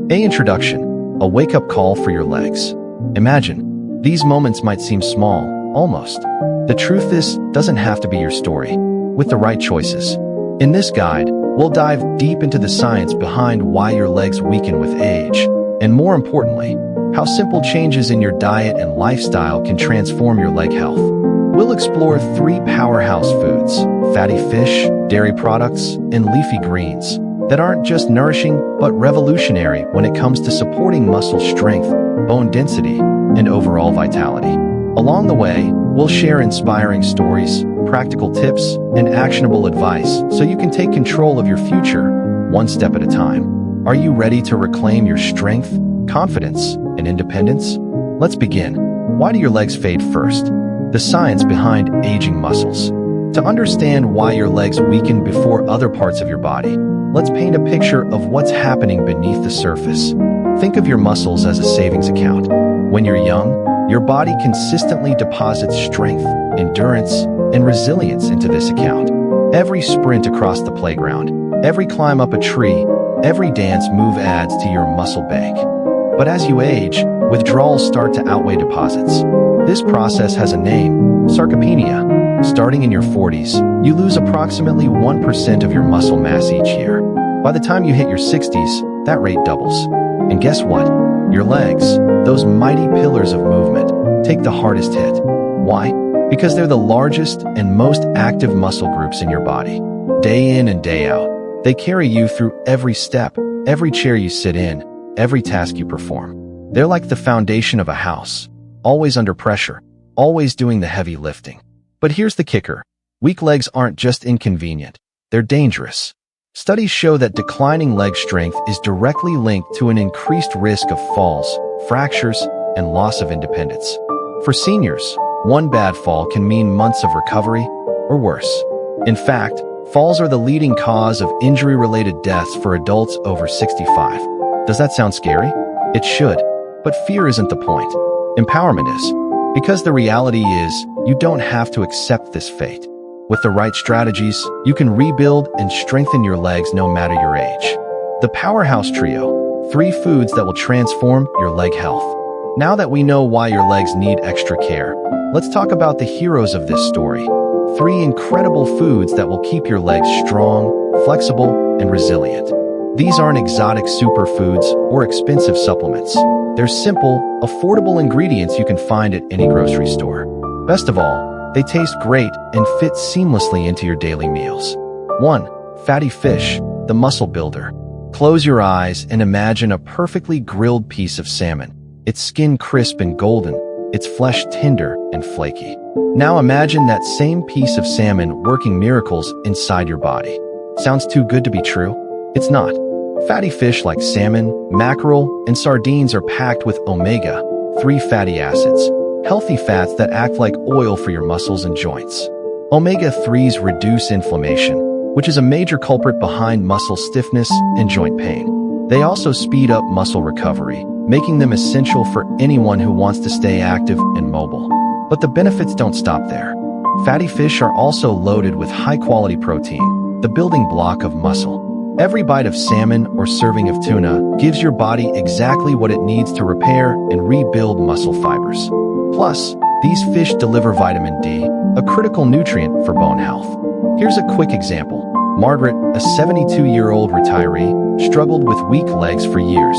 Introduction. A wake-up call for your legs. Imagine, these moments might seem small, almost. The truth is, doesn't have to be your story, with the right choices. In this guide, we'll dive deep into the science behind why your legs weaken with age, and more importantly, how simple changes in your diet and lifestyle can transform your leg health. We'll explore 3 powerhouse foods: fatty fish, dairy products, and leafy greens that aren't just nourishing but revolutionary when it comes to supporting muscle strength, bone density, and overall vitality. Along the way, we'll share inspiring stories, practical tips, and actionable advice so you can take control of your future, one step at a time. Are you ready to reclaim your strength, confidence, and independence? Let's begin. Why do your legs fade first? The science behind aging muscles. To understand why your legs weaken before other parts of your body, let's paint a picture of what's happening beneath the surface. Think of your muscles as a savings account. When you're young, your body consistently deposits strength, endurance, and resilience into this account. Every sprint across the playground, every climb up a tree, every dance move adds to your muscle bank. But as you age, withdrawals start to outweigh deposits. This process has a name: sarcopenia. Starting in your 40s, you lose approximately 1% of your muscle mass each year. By the time you hit your 60s, that rate doubles. And guess what? Your legs, those mighty pillars of movement, take the hardest hit. Why? Because they're the largest and most active muscle groups in your body. Day in and day out, they carry you through every step, every chair you sit in, every task you perform. They're like the foundation of a house, always under pressure, always doing the heavy lifting. But here's the kicker. Weak legs aren't just inconvenient, they're dangerous. Studies show that declining leg strength is directly linked to an increased risk of falls, fractures, and loss of independence. For seniors, one bad fall can mean months of recovery, or worse. In fact, falls are the leading cause of injury-related deaths for adults over 65. Does that sound scary? It should, but fear isn't the point. Empowerment is. Because the reality is, you don't have to accept this fate. With the right strategies, you can rebuild and strengthen your legs no matter your age. The Powerhouse Trio: 3 foods that will transform your leg health. Now that we know why your legs need extra care, let's talk about the heroes of this story. 3 incredible foods that will keep your legs strong, flexible, and resilient. These aren't exotic superfoods or expensive supplements. They're simple, affordable ingredients you can find at any grocery store. Best of all, they taste great and fit seamlessly into your daily meals. 1. Fatty fish, the muscle builder. Close your eyes and imagine a perfectly grilled piece of salmon. Its skin crisp and golden, its flesh tender and flaky. Now imagine that same piece of salmon working miracles inside your body. Sounds too good to be true? It's not. Fatty fish like salmon, mackerel, and sardines are packed with omega-3 fatty acids, healthy fats that act like oil for your muscles and joints. Omega-3s reduce inflammation, which is a major culprit behind muscle stiffness and joint pain. They also speed up muscle recovery, making them essential for anyone who wants to stay active and mobile. But the benefits don't stop there. Fatty fish are also loaded with high-quality protein, the building block of muscle. Every bite of salmon or serving of tuna gives your body exactly what it needs to repair and rebuild muscle fibers. Plus, these fish deliver vitamin D, a critical nutrient for bone health. Here's a quick example. Margaret, a 72-year-old retiree, struggled with weak legs for years.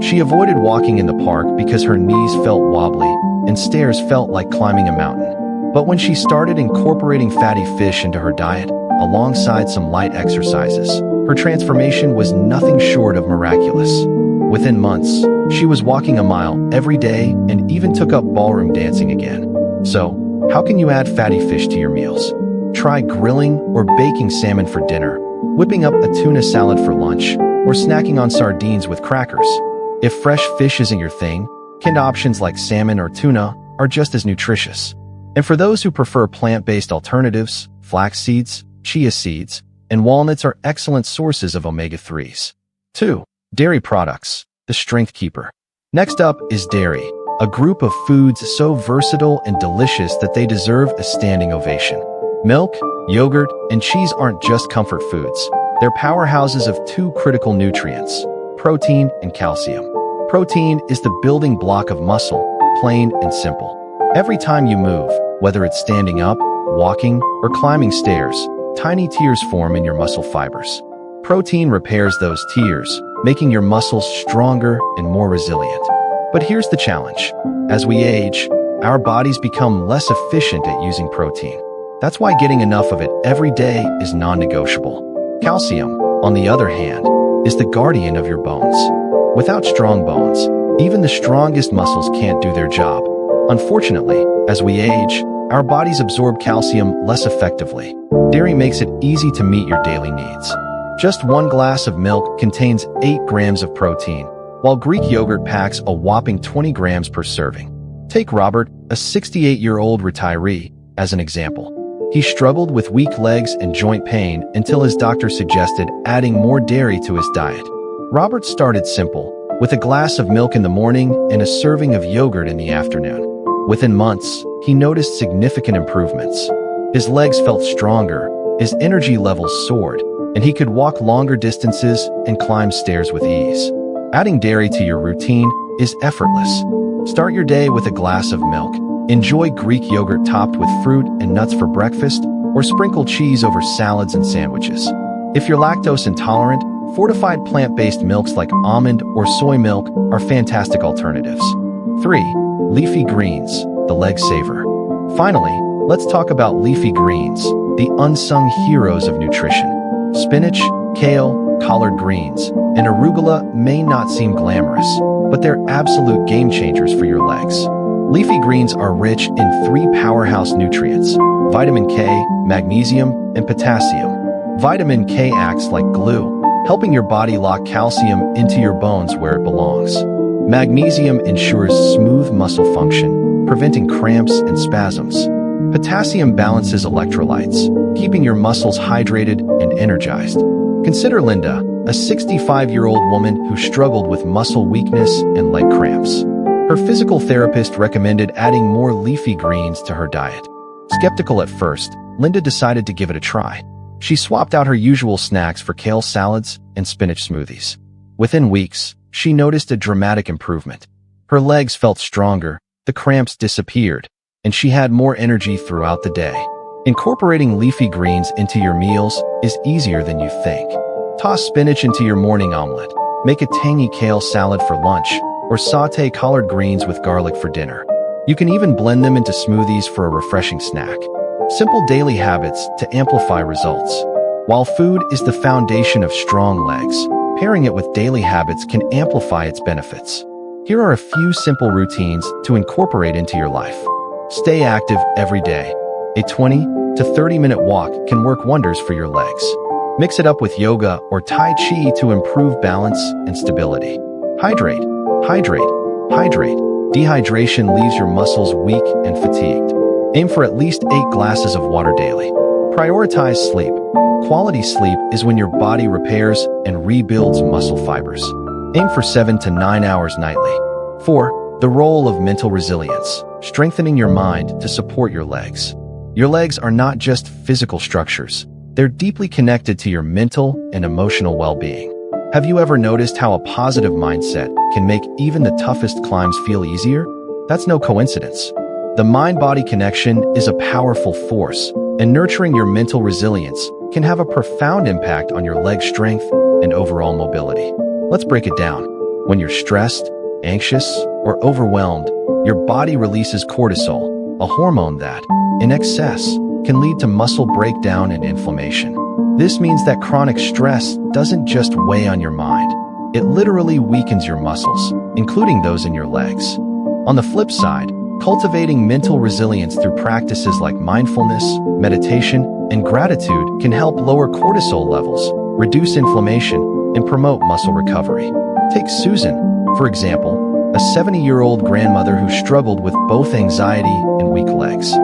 She avoided walking in the park because her knees felt wobbly and stairs felt like climbing a mountain. But when she started incorporating fatty fish into her diet, alongside some light exercises, her transformation was nothing short of miraculous. Within months, she was walking a mile every day and even took up ballroom dancing again. So, how can you add fatty fish to your meals? Try grilling or baking salmon for dinner, whipping up a tuna salad for lunch, or snacking on sardines with crackers. If fresh fish isn't your thing, canned options like salmon or tuna are just as nutritious. And for those who prefer plant-based alternatives, flax seeds, chia seeds, and walnuts are excellent sources of omega-3s. 2. Dairy products, the strength keeper. Next up is dairy, a group of foods so versatile and delicious that they deserve a standing ovation. Milk, yogurt, and cheese aren't just comfort foods. They're powerhouses of 2 critical nutrients: protein and calcium. Protein is the building block of muscle, plain and simple. Every time you move, whether it's standing up, walking, or climbing stairs, tiny tears form in your muscle fibers. Protein repairs those tears, making your muscles stronger and more resilient. But here's the challenge. As we age, our bodies become less efficient at using protein. That's why getting enough of it every day is non-negotiable. Calcium, on the other hand, is the guardian of your bones. Without strong bones, even the strongest muscles can't do their job. Unfortunately, as we age, our bodies absorb calcium less effectively. Dairy makes it easy to meet your daily needs. Just 1 glass of milk contains 8 grams of protein, while Greek yogurt packs a whopping 20 grams per serving. Take Robert, a 68-year-old retiree, as an example. He struggled with weak legs and joint pain until his doctor suggested adding more dairy to his diet. Robert started simple, with a glass of milk in the morning and a serving of yogurt in the afternoon. Within months, he noticed significant improvements. His legs felt stronger, his energy levels soared, and he could walk longer distances and climb stairs with ease. Adding dairy to your routine is effortless. Start your day with a glass of milk. Enjoy Greek yogurt topped with fruit and nuts for breakfast, or sprinkle cheese over salads and sandwiches. If you're lactose intolerant, fortified plant-based milks like almond or soy milk are fantastic alternatives. 3. Leafy greens, the leg saver. Finally, let's talk about leafy greens, the unsung heroes of nutrition. Spinach, kale, collard greens, and arugula may not seem glamorous, but they're absolute game changers for your legs. Leafy greens are rich in 3 powerhouse nutrients: vitamin K, magnesium, and potassium. Vitamin K acts like glue, helping your body lock calcium into your bones where it belongs. Magnesium ensures smooth muscle function, preventing cramps and spasms. Potassium balances electrolytes, keeping your muscles hydrated and energized. Consider Linda, a 65-year-old woman who struggled with muscle weakness and leg cramps. Her physical therapist recommended adding more leafy greens to her diet. Skeptical at first, Linda decided to give it a try. She swapped out her usual snacks for kale salads and spinach smoothies. Within weeks, she noticed a dramatic improvement. Her legs felt stronger, the cramps disappeared, and she had more energy throughout the day. Incorporating leafy greens into your meals is easier than you think. Toss spinach into your morning omelet, make a tangy kale salad for lunch, or sauté collard greens with garlic for dinner. You can even blend them into smoothies for a refreshing snack. Simple daily habits to amplify results. While food is the foundation of strong legs, pairing it with daily habits can amplify its benefits. Here are a few simple routines to incorporate into your life. Stay active every day. A 20 to 30-minute walk can work wonders for your legs. Mix it up with yoga or Tai Chi to improve balance and stability. Hydrate. Hydrate. Hydrate. Dehydration leaves your muscles weak and fatigued. Aim for at least 8 glasses of water daily. Prioritize sleep. Quality sleep is when your body repairs and rebuilds muscle fibers. Aim for 7 to 9 hours nightly. 4. The role of mental resilience, strengthening your mind to support your legs. Your legs are not just physical structures. They're deeply connected to your mental and emotional well-being. Have you ever noticed how a positive mindset can make even the toughest climbs feel easier? That's no coincidence. The mind-body connection is a powerful force, and nurturing your mental resilience can have a profound impact on your leg strength and overall mobility. Let's break it down. When you're stressed, anxious, or overwhelmed, your body releases cortisol, a hormone that, in excess, can lead to muscle breakdown and inflammation. This means that chronic stress doesn't just weigh on your mind. It literally weakens your muscles, including those in your legs. On the flip side, cultivating mental resilience through practices like mindfulness, meditation, and gratitude can help lower cortisol levels, reduce inflammation, and promote muscle recovery. Take Susan, for example, a 70-year-old grandmother who struggled with both anxiety and weak legs.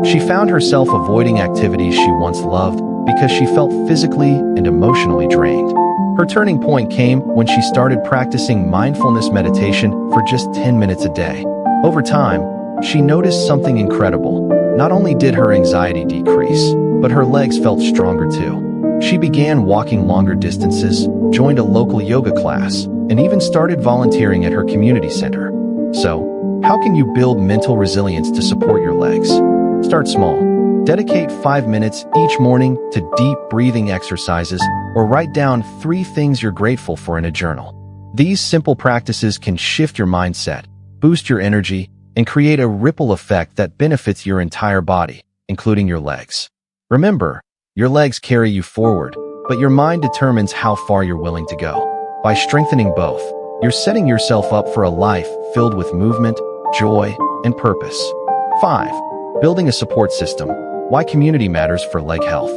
She found herself avoiding activities she once loved because she felt physically and emotionally drained. Her turning point came when she started practicing mindfulness meditation for just 10 minutes a day. Over time, she noticed something incredible. Not only did her anxiety decrease, but her legs felt stronger too. She began walking longer distances, joined a local yoga class, and even started volunteering at her community center. So, how can you build mental resilience to support your legs? Start small. Dedicate 5 minutes each morning to deep breathing exercises or write down 3 things you're grateful for in a journal. These simple practices can shift your mindset, boost your energy, and create a ripple effect that benefits your entire body, including your legs. Remember, your legs carry you forward, but your mind determines how far you're willing to go. By strengthening both, you're setting yourself up for a life filled with movement, joy, and purpose. 5. Building a support system. Why community matters for leg health.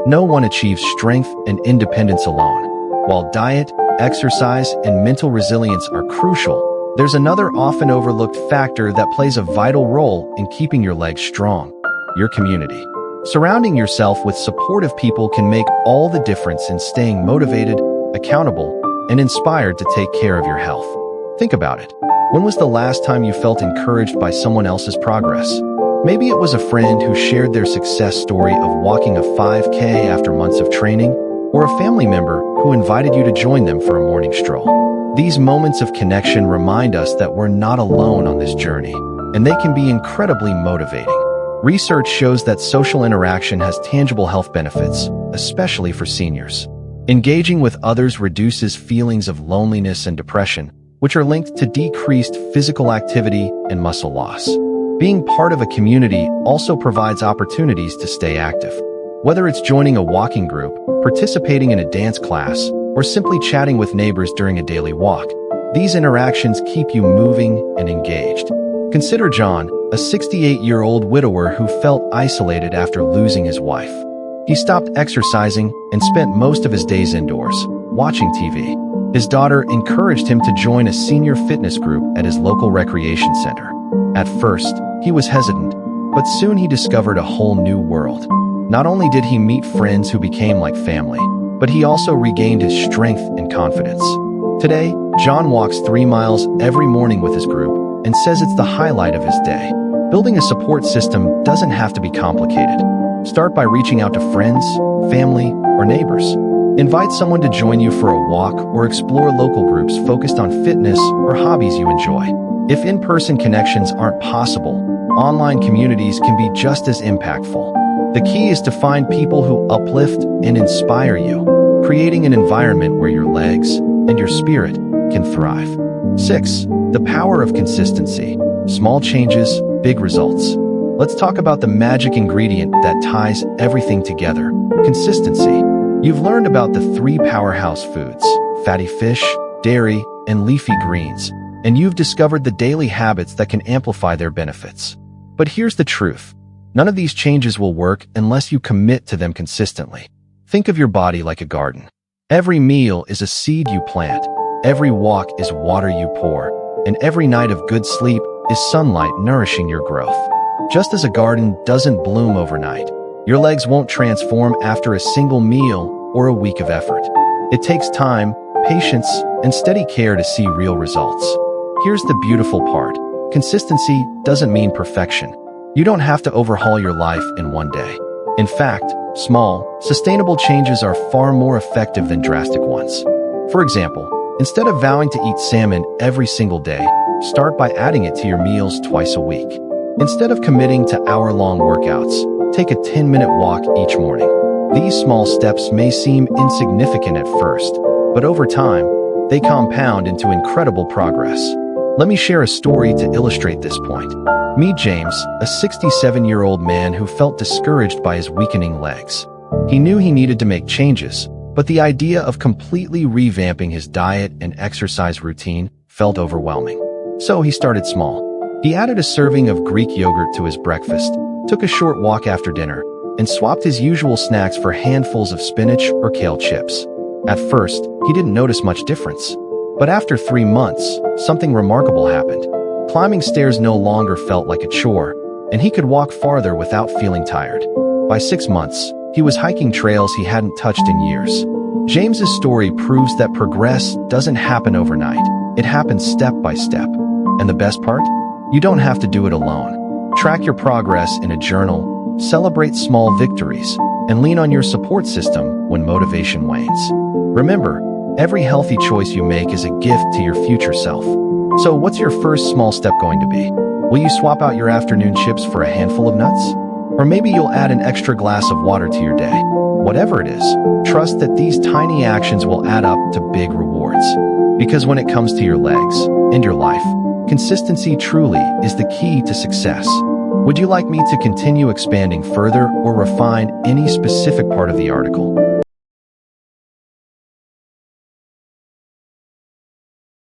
No one achieves strength and independence alone. While diet, exercise, and mental resilience are crucial, there's another often overlooked factor that plays a vital role in keeping your legs strong: your community. Surrounding yourself with supportive people can make all the difference in staying motivated, accountable, and inspired to take care of your health. Think about it. When was the last time you felt encouraged by someone else's progress? Maybe it was a friend who shared their success story of walking a 5K after months of training, or a family member who invited you to join them for a morning stroll. These moments of connection remind us that we're not alone on this journey, and they can be incredibly motivating. Research shows that social interaction has tangible health benefits, especially for seniors. Engaging with others reduces feelings of loneliness and depression, which are linked to decreased physical activity and muscle loss. Being part of a community also provides opportunities to stay active. Whether it's joining a walking group, participating in a dance class, or simply chatting with neighbors during a daily walk, these interactions keep you moving and engaged. Consider John, a 68-year-old widower who felt isolated after losing his wife. He stopped exercising and spent most of his days indoors, watching TV. His daughter encouraged him to join a senior fitness group at his local recreation center. At first, he was hesitant, but soon he discovered a whole new world. Not only did he meet friends who became like family, but he also regained his strength and confidence. Today, John walks 3 miles every morning with his group and says it's the highlight of his day. Building a support system doesn't have to be complicated. Start by reaching out to friends, family, or neighbors. Invite someone to join you for a walk or explore local groups focused on fitness or hobbies you enjoy. If in-person connections aren't possible, online communities can be just as impactful. The key is to find people who uplift and inspire you, creating an environment where your legs and your spirit can thrive. 6. The power of consistency. Small changes, big results. Let's talk about the magic ingredient that ties everything together: consistency. You've learned about the 3 powerhouse foods: fatty fish, dairy, and leafy greens, and you've discovered the daily habits that can amplify their benefits. But here's the truth. None of these changes will work unless you commit to them consistently. Think of your body like a garden. Every meal is a seed you plant, every walk is water you pour, and every night of good sleep is sunlight nourishing your growth. Just as a garden doesn't bloom overnight, your legs won't transform after a single meal or a week of effort. It takes time, patience, and steady care to see real results. Here's the beautiful part. Consistency doesn't mean perfection. You don't have to overhaul your life in one day. In fact, small, sustainable changes are far more effective than drastic ones. For example, instead of vowing to eat salmon every single day, start by adding it to your meals twice a week. Instead of committing to hour-long workouts, take a 10-minute walk each morning. These small steps may seem insignificant at first, but over time, they compound into incredible progress. Let me share a story to illustrate this point. Meet James, a 67-year-old man who felt discouraged by his weakening legs. He knew he needed to make changes, but the idea of completely revamping his diet and exercise routine felt overwhelming. So he started small. He added a serving of Greek yogurt to his breakfast, took a short walk after dinner, and swapped his usual snacks for handfuls of spinach or kale chips. At first, he didn't notice much difference. But after 3 months, something remarkable happened. Climbing stairs no longer felt like a chore, and he could walk farther without feeling tired. By 6 months, he was hiking trails he hadn't touched in years. James's story proves that progress doesn't happen overnight. It happens step by step. And the best part? You don't have to do it alone. Track your progress in a journal, celebrate small victories, and lean on your support system when motivation wanes. Remember, Every healthy choice you make is a gift to your future self. So what's your first small step going to be? Will you swap out your afternoon chips for a handful of nuts? Or maybe you'll add an extra glass of water to your day. Whatever it is, trust that these tiny actions will add up to big rewards. Because when it comes to your legs and your life, consistency truly is the key to success. Would you like me to continue expanding further or refine any specific part of the article?